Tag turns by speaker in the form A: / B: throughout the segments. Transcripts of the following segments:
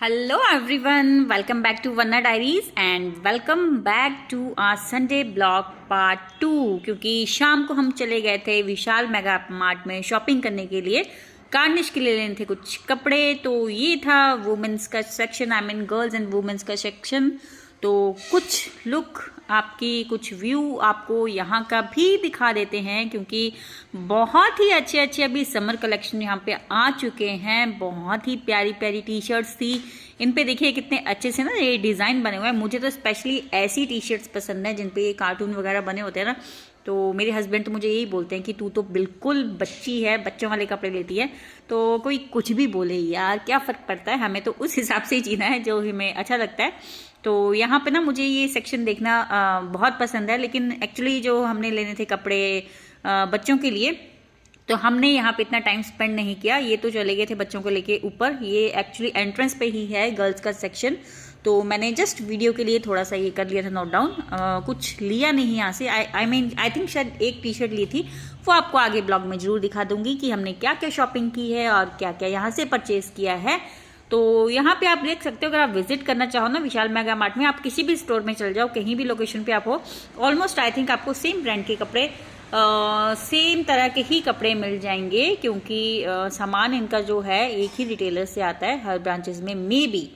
A: Hello everyone, welcome back to Vanna Diaries and welcome back to our Sunday blog part 2। क्योंकि शाम को हम चले गए थे विशाल मेगा मार्ट में शॉपिंग करने के लिए, कार्निश के लिए लेने थे कुछ कपड़े। तो ये था वुमेन्स का section, I mean girls and women's का सेक्शन। तो कुछ लुक आपकी, कुछ व्यू आपको यहाँ का भी दिखा देते हैं, क्योंकि बहुत ही अच्छे अच्छे अभी समर कलेक्शन यहाँ पे आ चुके हैं। बहुत ही प्यारी प्यारी टी शर्ट्स थी। इन पे देखिए कितने अच्छे से ना ये डिज़ाइन बने हुए हैं। मुझे तो स्पेशली ऐसी टी शर्ट्स पसंद है जिन पे ये कार्टून वगैरह बने होते हैं ना। तो मेरे हस्बैंड तो मुझे यही बोलते हैं कि तू तो बिल्कुल बच्ची है, बच्चों वाले कपड़े लेती है। तो कोई कुछ भी बोले यार, क्या फ़र्क पड़ता है, हमें तो उस हिसाब से ही जीना है जो हमें अच्छा लगता है। तो यहाँ पे ना मुझे ये सेक्शन देखना बहुत पसंद है। लेकिन एक्चुअली जो हमने लेने थे कपड़े बच्चों के लिए, तो हमने यहाँ पे इतना टाइम स्पेंड नहीं किया। ये तो चले गए थे बच्चों को लेके ऊपर। ये एक्चुअली एंट्रेंस पे ही है गर्ल्स का सेक्शन। तो मैंने जस्ट वीडियो के लिए थोड़ा सा ये कर लिया था नोट डाउन। कुछ लिया नहीं यहाँ से। आई थिंक शायद एक टी शर्ट ली थी, वो आपको आगे ब्लॉग में जरूर दिखा दूंगी कि हमने क्या क्या शॉपिंग की है और क्या क्या यहाँ से परचेज किया है। तो यहाँ पे आप देख सकते हो, अगर आप विजिट करना चाहो ना विशाल मेगा मार्ट में, आप किसी भी स्टोर में चल जाओ, कहीं भी लोकेशन पे आप हो, ऑलमोस्ट आई थिंक आपको सेम ब्रांड के कपड़े, सेम तरह के ही कपड़े मिल जाएंगे। क्योंकि सामान इनका जो है एक ही रिटेलर से आता है हर ब्रांचेस में, मे बी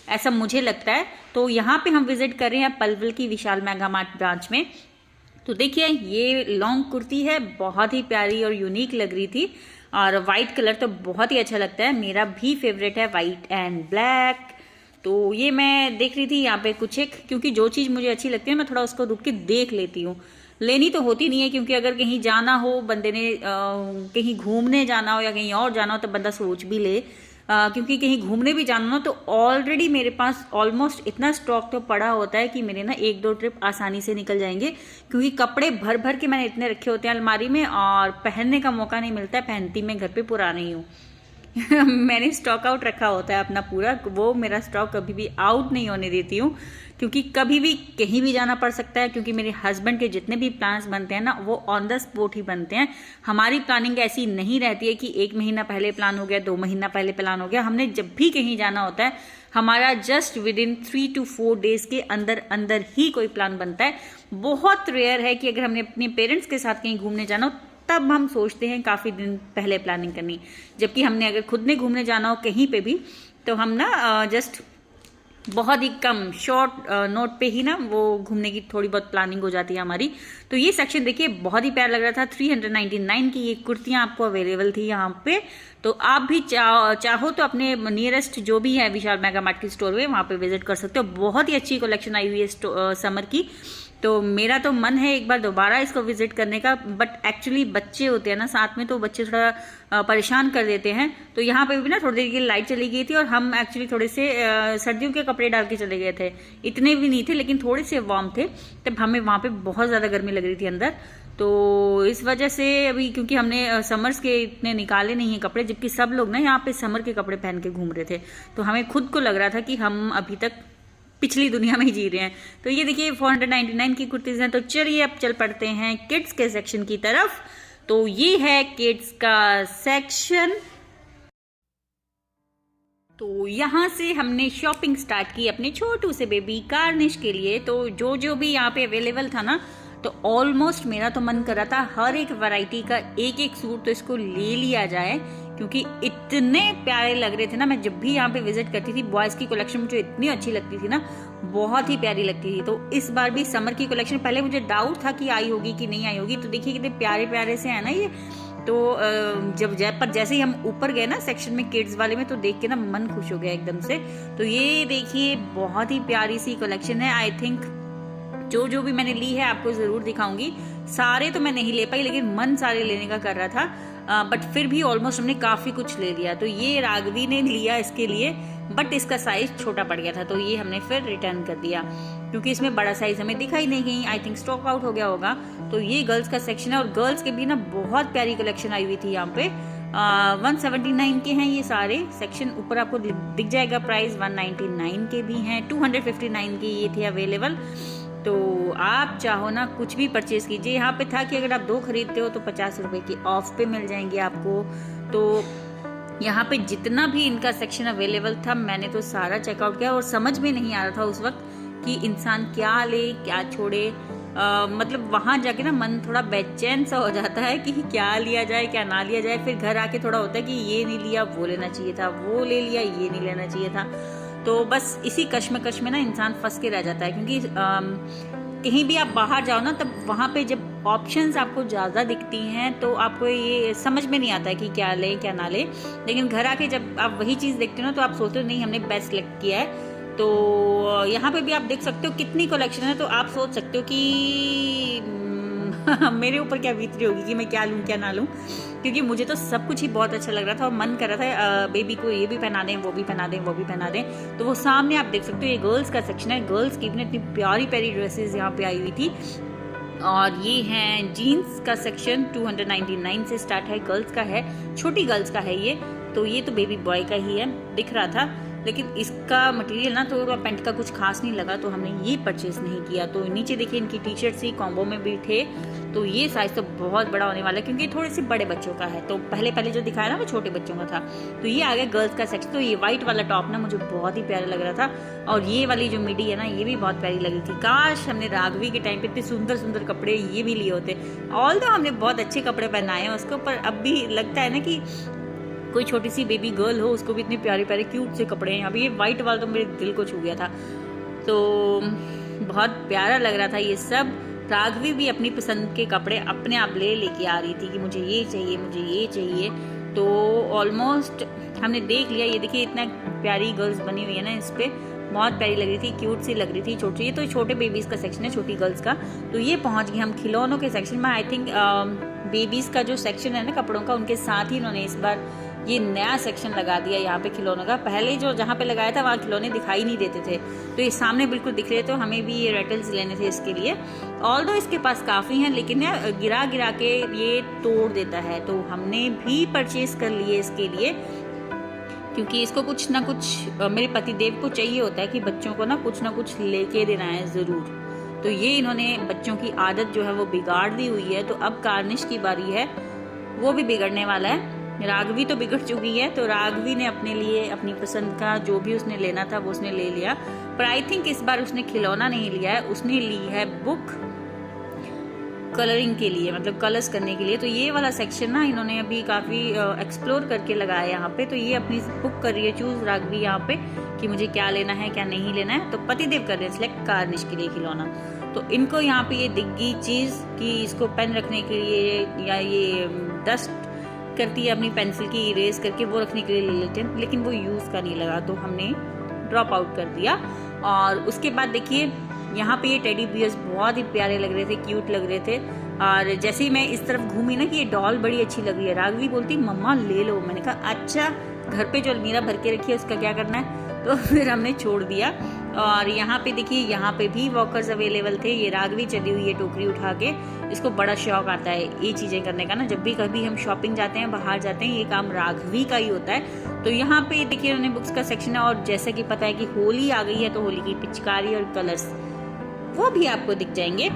A: ऐसा मुझे लगता है। तो यहाँ पे हम विजिट कर रहे हैं पलवल की विशाल मेगा मार्ट ब्रांच में। तो देखिए ये लॉन्ग कुर्ती है, बहुत ही प्यारी और यूनिक लग रही थी। और वाइट कलर तो बहुत ही अच्छा लगता है, मेरा भी फेवरेट है वाइट एंड ब्लैक। तो ये मैं देख रही थी यहाँ पे कुछ एक, क्योंकि जो चीज़ मुझे अच्छी लगती है मैं थोड़ा उसको रुक के देख लेती हूँ। लेनी तो होती नहीं है, क्योंकि अगर कहीं जाना हो बंदे ने, कहीं घूमने जाना हो या कहीं और जाना हो, तो बंदा सोच भी ले। क्योंकि कहीं घूमने भी जाना हो तो ऑलरेडी मेरे पास ऑलमोस्ट इतना स्टॉक तो पड़ा होता है कि मेरे ना एक दो ट्रिप आसानी से निकल जाएंगे। क्योंकि कपड़े भर भर के मैंने इतने रखे होते हैं अलमारी में, और पहनने का मौका नहीं मिलता है। पहनती मैं घर पे पुरानी हूँ। मैंने स्टॉक आउट रखा होता है अपना पूरा, वो मेरा स्टॉक कभी भी आउट नहीं होने देती हूँ। क्योंकि कभी भी कहीं भी जाना पड़ सकता है। क्योंकि मेरे हस्बैंड के जितने भी प्लान्स बनते हैं ना, वो ऑन द स्पॉट ही बनते हैं। हमारी प्लानिंग ऐसी नहीं रहती है कि 1 महीना पहले प्लान हो गया, 2 महीना पहले प्लान हो गया। हमने जब भी कहीं जाना होता है, हमारा just with in 3 to 4 days के अंदर अंदर ही कोई प्लान बनता है। बहुत रेयर है कि अगर हमने अपने पेरेंट्स के साथ कहीं घूमने जाना हो तब हम सोचते हैं काफ़ी दिन पहले प्लानिंग करनी। जबकि हमने अगर खुद ने घूमने जाना हो कहीं पे भी, तो हम ना जस्ट बहुत ही कम शॉर्ट नोट पे ही ना वो घूमने की थोड़ी बहुत प्लानिंग हो जाती है हमारी। तो ये सेक्शन देखिए बहुत ही प्यारा लग रहा था। 399 की ये कुर्तियाँ आपको अवेलेबल थी यहाँ पे। तो आप भी चाहो तो अपने नियरेस्ट जो भी है विशाल मेगा मार्ट की स्टोर में, वहाँ पे विजिट कर सकते हो। बहुत ही अच्छी कलेक्शन आई हुई है समर की। तो मेरा तो मन है एक बार दोबारा इसको विजिट करने का, बट एक्चुअली बच्चे होते हैं ना साथ में, तो बच्चे थोड़ा परेशान कर देते हैं। तो यहाँ पे भी ना थोड़ी देर की लाइट चली गई थी, और हम एक्चुअली थोड़े से सर्दियों के कपड़े डाल के चले गए थे। इतने भी नहीं थे लेकिन थोड़े से वार्म थे, तब हमें वहाँ पे बहुत ज़्यादा गर्मी लग रही थी अंदर। तो इस वजह से अभी, क्योंकि हमने समर्स के इतने निकाले नहीं हैं कपड़े, जबकि सब लोग ना यहाँ पे समर के कपड़े पहन के घूम रहे थे, तो हमें खुद को लग रहा था कि हम अभी तक पिछली दुनिया में ही जी रहे हैं। तो ये देखिए 499 की कुर्तीज हैं। तो चलिए अब चल पड़ते हैं किड्स के सेक्शन की तरफ। तो ये है किड्स का सेक्शन। तो यहाँ से हमने शॉपिंग स्टार्ट की अपने छोटू से बेबी कार्निश के लिए। तो जो जो भी यहाँ पे अवेलेबल था ना, तो ऑलमोस्ट मेरा तो मन कर रहा था हर एक वैरायटी का एक एक सूट तो इसको ले लिया जाए, क्योंकि इतने प्यारे लग रहे थे ना। मैं जब भी यहाँ पे विजिट करती थी, बॉयज़ की कलेक्शन मुझे इतनी अच्छी लगती थी ना, बहुत ही प्यारी लगती थी। तो इस बार भी समर की कलेक्शन, पहले मुझे डाउट था कि आई होगी कि नहीं आई होगी। तो देखिए कितने प्यारे प्यारे से है ना ये। तो पर जैसे ही हम ऊपर गए ना सेक्शन में किड्स वाले में, तो देख के ना मन खुश हो गया एकदम से। तो ये देखिए बहुत ही प्यारी सी कलेक्शन है। आई थिंक जो जो भी मैंने ली है आपको ज़रूर दिखाऊंगी। सारे तो मैं नहीं ले पाई, लेकिन मन सारे लेने का कर रहा था। बट फिर भी ऑलमोस्ट हमने काफ़ी कुछ ले लिया। तो ये राघवी ने लिया इसके लिए, बट इसका साइज़ छोटा पड़ गया था, तो ये हमने फिर रिटर्न कर दिया, क्योंकि इसमें बड़ा साइज़ हमें दिखाई नहीं गई। आई थिंक स्टॉक आउट हो गया होगा। तो ये गर्ल्स का सेक्शन है, और गर्ल्स के भी ना बहुत प्यारी कलेक्शन आई हुई थी यहाँ पे। 179 के हैं ये सारे सेक्शन। ऊपर आपको दिख जाएगा प्राइस। 199 के भी हैं, 259 के ये थे अवेलेबल। तो आप चाहो ना कुछ भी परचेज कीजिए। यहाँ पे था कि अगर आप 2 खरीदते हो तो 50 रुपए की ऑफ पे मिल जाएंगे आपको। तो यहाँ पे जितना भी इनका सेक्शन अवेलेबल था मैंने तो सारा चेकआउट किया और समझ में नहीं आ रहा था उस वक्त कि इंसान क्या ले क्या छोड़े। मतलब वहाँ जाके ना मन थोड़ा बेचैन सा हो जाता है कि क्या लिया जाए क्या ना लिया जाए। फिर घर आके थोड़ा होता है कि ये नहीं लिया वो लेना चाहिए था, वो ले लिया ये नहीं लेना चाहिए था। तो बस इसी कश्मकश में ना इंसान फंस के रह जाता है, क्योंकि कहीं भी आप बाहर जाओ ना तब वहाँ पे जब ऑप्शंस आपको ज़्यादा दिखती हैं तो आपको ये समझ में नहीं आता है कि क्या ले क्या ना ले। लेकिन घर आके जब आप वही चीज़ देखते हो ना तो आप सोचते हो नहीं हमने बेस्ट सिलेक्ट किया है। तो यहाँ पे भी आप देख सकते हो कितनी कलेक्शन है, तो आप सोच सकते हो कि मेरे ऊपर क्या बीत रही होगी कि मैं क्या लूँ क्या ना लूँ, क्योंकि मुझे तो सब कुछ ही बहुत अच्छा लग रहा था और मन कर रहा था बेबी को ये भी पहना दें वो भी पहना दें वो भी पहना दें। तो वो सामने आप देख सकते हो ये गर्ल्स का सेक्शन है। गर्ल्स की इतनी प्यारी प्यारी ड्रेसेस यहाँ पे आई हुई थी। और ये हैं जीन्स का सेक्शन 299 से स्टार्ट है, गर्ल्स का है, छोटी गर्ल्स का है ये। तो ये तो बेबी बॉय का ही है दिख रहा था, लेकिन इसका मटेरियल ना थोड़ा पैंट का कुछ खास नहीं लगा तो हमने ये परचेज नहीं किया। तो नीचे देखिए इनकी टी शर्ट्स ही कॉम्बो में भी थे। तो ये साइज तो बहुत बड़ा होने वाला है क्योंकि थोड़े से बड़े बच्चों का है। तो पहले जो दिखाया ना वो छोटे बच्चों का था। तो ये आ गया गर्ल्स का सेक्शन। तो ये व्हाइट वाला टॉप ना मुझे बहुत ही प्यारा लग रहा था और ये वाली जो मिडी है ना ये भी बहुत प्यारी लग रही थी। काश हमने राघवी के टाइम पे इतने सुंदर सुंदर कपड़े ये भी लिए होते। ऑल तो हमने बहुत अच्छे कपड़े पहनाए हैं उसको, पर अब भी लगता है ना कि कोई छोटी सी बेबी गर्ल हो उसको भी इतने प्यारे प्यारे क्यूट से कपड़े हैं। अभी ये व्हाइट वाला तो मेरे दिल को छू गया था, तो बहुत प्यारा लग रहा था ये सब। राघवी भी अपनी पसंद के कपड़े अपने आप लेके आ रही थी कि मुझे ये चाहिए मुझे ये चाहिए। तो ऑलमोस्ट हमने देख लिया। ये देखिए इतना प्यारी गर्ल्स बनी हुई है ना, इस पे बहुत प्यारी लग रही थी, क्यूट सी लग रही थी छोटी। ये तो छोटे बेबीज का सेक्शन है, छोटी गर्ल्स का। तो ये पहुंच गए हम खिलौनों के सेक्शन में। आई थिंक बेबीज का जो सेक्शन है ना कपड़ों का, उनके साथ ही इन्होंने इस बार ये नया सेक्शन लगा दिया यहाँ पे खिलौनों का। पहले जो जहाँ पे लगाया था वहाँ खिलौने दिखाई नहीं देते थे, तो ये सामने बिल्कुल दिख रहे। तो हमें भी ये रेटल्स लेने थे इसके लिए। ऑल्दो इसके पास काफ़ी हैं लेकिन गिरा गिरा के ये तोड़ देता है, तो हमने भी परचेज कर लिए इसके लिए, क्योंकि इसको कुछ ना कुछ मेरे पतिदेव को चाहिए होता है कि बच्चों को ना कुछ लेके देना है ज़रूर। तो ये इन्होंने बच्चों की आदत जो है वो बिगाड़ दी हुई है। तो अब कार्निश की बारी है, वो भी बिगड़ने वाला है। राघवी तो बिगड़ चुकी है, तो राघवी ने अपने लिए अपनी पसंद का जो भी उसने लेना था वो उसने ले लिया। पर आई थिंक इस बार उसने खिलौना नहीं लिया है, उसने ली है बुक कलरिंग के लिए, मतलब कलर्स करने के लिए। तो ये वाला सेक्शन ना इन्होंने अभी काफ़ी एक्सप्लोर करके लगाया यहाँ पे। तो ये अपनी बुक कर रही है चूज राघवी यहाँ पे कि मुझे क्या लेना है क्या नहीं लेना है। तो पतिदेव कर रहे हैं सिलेक्ट कार्निश के लिए खिलौना। तो इनको यहाँ पे ये दिख गई चीज़ कि इसको पेन रखने के लिए या ये डस्ट करती है अपनी पेंसिल की इरेज करके वो रखने के लिए ले लेते हैं, लेकिन वो यूज़ का नहीं लगा तो हमने ड्रॉप आउट कर दिया। और उसके बाद देखिए यहाँ पे ये टेडी बियर्स बहुत ही प्यारे लग रहे थे, क्यूट लग रहे थे। और जैसे ही मैं इस तरफ घूमी ना कि ये डॉल बड़ी अच्छी लग रही है, राघवी बोलती मम्मा ले लो। मैंने कहा अच्छा, घर पे जो अलमीरा भर के रखी है उसका क्या करना है, तो फिर हमने छोड़ दिया। और यहाँ पे देखिए यहाँ पे भी वॉकर्स अवेलेबल थे। ये राघवी चली हुई है टोकरी उठा के, इसको बड़ा शौक आता है ये चीज़ें करने का ना। जब भी कभी हम शॉपिंग जाते हैं बाहर जाते हैं ये काम राघवी का ही होता है। तो यहाँ पे देखिए उन्होंने बुक्स का सेक्शन है। और जैसे कि पता है कि होली आ गई है तो होली की पिचकारी और कलर्स वो भी आपको दिख जाएंगे।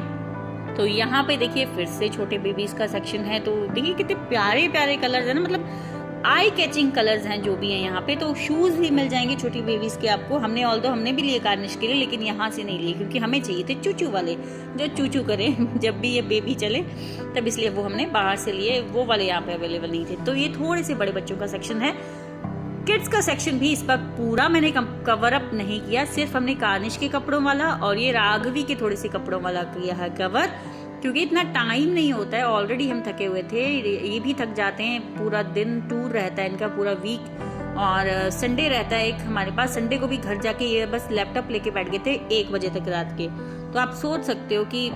A: तो यहाँ पे देखिए फिर से छोटे बेबीज का सेक्शन है। तो देखिए कितने प्यारे प्यारे कलर्स है ना, मतलब आई कैचिंग कलर्स हैं जो भी हैं यहाँ पे। तो शूज भी मिल जाएंगे छोटी बेबीज के आपको। हमने भी लिए कार्निश के लिए, लेकिन यहाँ से नहीं लिए क्योंकि हमें चाहिए थे चूचू वाले जो चूचू करें जब भी ये बेबी चले, तब इसलिए वो हमने बाहर से लिए। वो वाले यहाँ पे अवेलेबल नहीं थे। तो ये थोड़े से बड़े बच्चों का सेक्शन है। किड्स का सेक्शन भी इस पर पूरा मैंने कवर अप नहीं किया, सिर्फ हमने कार्निश के कपड़ों वाला और ये राघवी के थोड़े से कपड़ों वाला किया है कवर, क्योंकि इतना टाइम नहीं होता है। ऑलरेडी हम थके हुए थे, ये भी थक जाते हैं। पूरा दिन टूर रहता है इनका, पूरा वीक। और संडे रहता है एक हमारे पास। संडे को भी घर जाके ये बस लैपटॉप लेके बैठ गए थे 1 बजे तक रात के। तो आप सोच सकते हो कि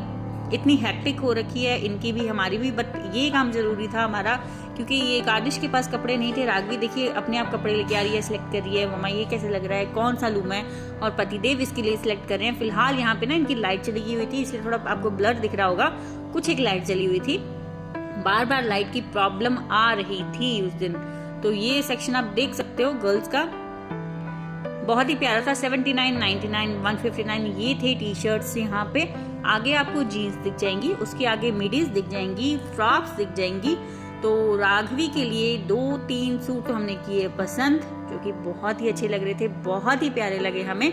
A: इतनी हैक्टिक हो रखी है इनकी भी हमारी भी। बट ये काम जरूरी था हमारा, क्योंकि ये कार्निश के पास कपड़े नहीं थे। राघवी देखिए अपने आप कपड़े लेके आ रही है, सिलेक्ट कर रही है, मम्मा ये कैसे लग रहा है, कौन सा लूँ मैं। और पतिदेव इसके लिए सिलेक्ट कर रहे हैं। फिलहाल यहाँ पे ना इनकी लाइट चली हुई थी, इसलिए थोड़ा आपको ब्लर दिख रहा होगा। कुछ एक लाइट चली हुई थी, बार बार लाइट की प्रॉब्लम आ रही थी उस दिन। तो ये सेक्शन आप देख सकते हो गर्ल्स का, बहुत ही प्यारा था। 79, 99, 159 ये थे टी शर्ट्स यहाँ पे। आगे आपको जीन्स दिख जाएंगी, उसके आगे मिडीज दिख जाएंगी, फ्रॉक्स दिख जाएंगी। तो राघवी के लिए 2-3 सूट तो हमने किए पसंद, जो कि बहुत ही अच्छे लग रहे थे, बहुत ही प्यारे लगे हमें।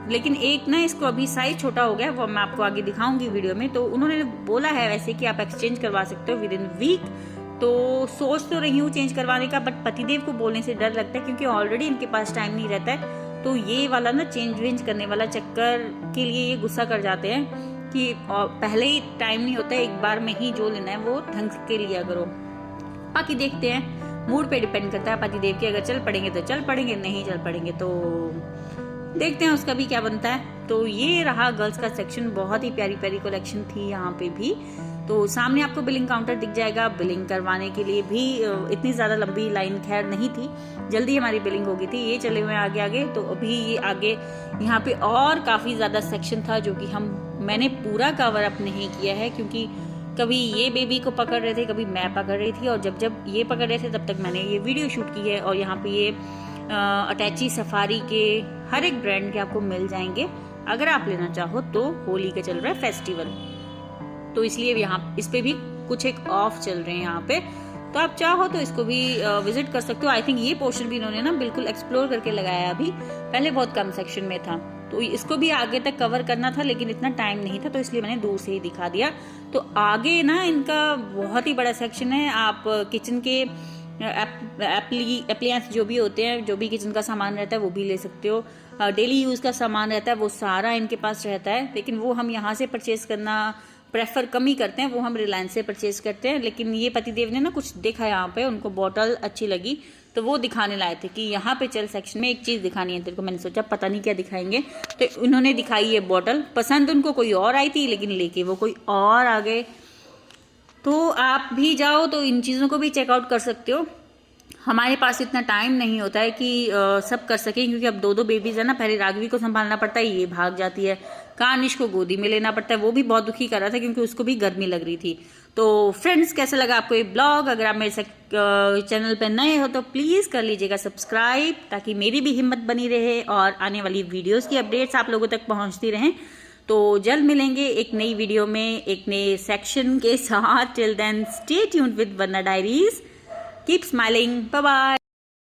A: लेकिन एक ना इसको अभी साइज छोटा हो गया, वो मैं आपको आगे दिखाऊंगी वीडियो में। तो उन्होंने बोला है वैसे कि आप एक्सचेंज करवा सकते हो विद इन वीक। तो सोच तो रही हूँ चेंज करवाने का, बट पतिदेव को बोलने से डर लगता है क्योंकि ऑलरेडी इनके पास टाइम नहीं रहता है। तो ये वाला ना चेंज वेंज करने वाला चक्कर के लिए ये गुस्सा कर जाते हैं कि पहले ही टाइम नहीं होता है, एक बार में ही जो लेना है वो ढंग के लिया करो। बाकी देखते हैं, मूड पे डिपेंड करता है पतिदेव के, अगर चल पड़ेंगे तो चल पड़ेंगे, नहीं चल पड़ेंगे तो देखते हैं उसका भी क्या बनता है। तो ये रहा गर्ल्स का सेक्शन, बहुत ही प्यारी प्यारी कलेक्शन थी यहाँ पे भी। तो सामने आपको बिलिंग काउंटर दिख जाएगा, बिलिंग करवाने के लिए भी इतनी ज़्यादा लंबी लाइन खैर नहीं थी, जल्दी हमारी बिलिंग हो गई थी। ये चले हुए आगे आगे, तो अभी ये आगे यहाँ पे और काफ़ी ज़्यादा सेक्शन था जो कि मैंने पूरा कवर अप नहीं किया है, क्योंकि कभी ये बेबी को पकड़ रहे थे, कभी मैं पकड़ रही थी, और जब ये पकड़ रहे थे तब तक मैंने ये वीडियो शूट की है। और यहाँ पे ये अटैची सफारी के हर एक ब्रांड के आपको मिल जाएंगे अगर आप लेना चाहो तो। होली का चल रहा है फेस्टिवल, तो इसलिए यहाँ इस पे भी कुछ एक ऑफ चल रहे हैं यहाँ पे, तो आप चाहो तो इसको भी विजिट कर सकते हो। आई थिंक ये पोर्शन भी इन्होंने ना बिल्कुल एक्सप्लोर करके लगाया, अभी पहले बहुत कम सेक्शन में था, तो इसको भी आगे तक कवर करना था लेकिन इतना टाइम नहीं था, तो इसलिए मैंने दूर से ही दिखा दिया। तो आगे ना इनका बहुत ही बड़ा सेक्शन है, आप किचन के एप्लियंस जो भी होते हैं, जो भी किचन का सामान रहता है वो भी ले सकते हो। डेली यूज का सामान रहता है वो सारा इनके पास रहता है, लेकिन वो हम यहाँ से परचेज करना प्रेफर कम ही करते हैं, वो हम रिलायंस से परचेज करते हैं। लेकिन ये पतिदेव ने ना कुछ देखा यहाँ पे, उनको बॉटल अच्छी लगी तो वो दिखाने लाए थे कि यहाँ पे चल सेक्शन में एक चीज़ दिखानी है तेरे को। मैंने सोचा पता नहीं क्या दिखाएंगे, तो उन्होंने दिखाई ये बॉटल। पसंद उनको कोई और आई थी लेकिन लेके वो कोई और आ गए। तो आप भी जाओ तो इन चीज़ों को भी चेकआउट कर सकते हो। हमारे पास इतना टाइम नहीं होता है कि सब कर सकें, क्योंकि अब 2 बेबीज है ना, पहले राघवी को संभालना पड़ता है, ये भाग जाती है, कार्निश को गोदी में लेना पड़ता है, वो भी बहुत दुखी कर रहा था क्योंकि उसको भी गर्मी लग रही थी। तो फ्रेंड्स, कैसा लगा आपको ये ब्लॉग? अगर आप मेरे चैनल पर नए हो तो प्लीज़ कर लीजिएगा सब्सक्राइब, ताकि मेरी भी हिम्मत बनी रहे और आने वाली वीडियोज़ की अपडेट्स आप लोगों तक पहुँचती रहें। तो जल्द मिलेंगे एक नई वीडियो में एक नए सेक्शन के साथ। Till then stay tuned with Wanna Diaries. Keep smiling. Bye-bye.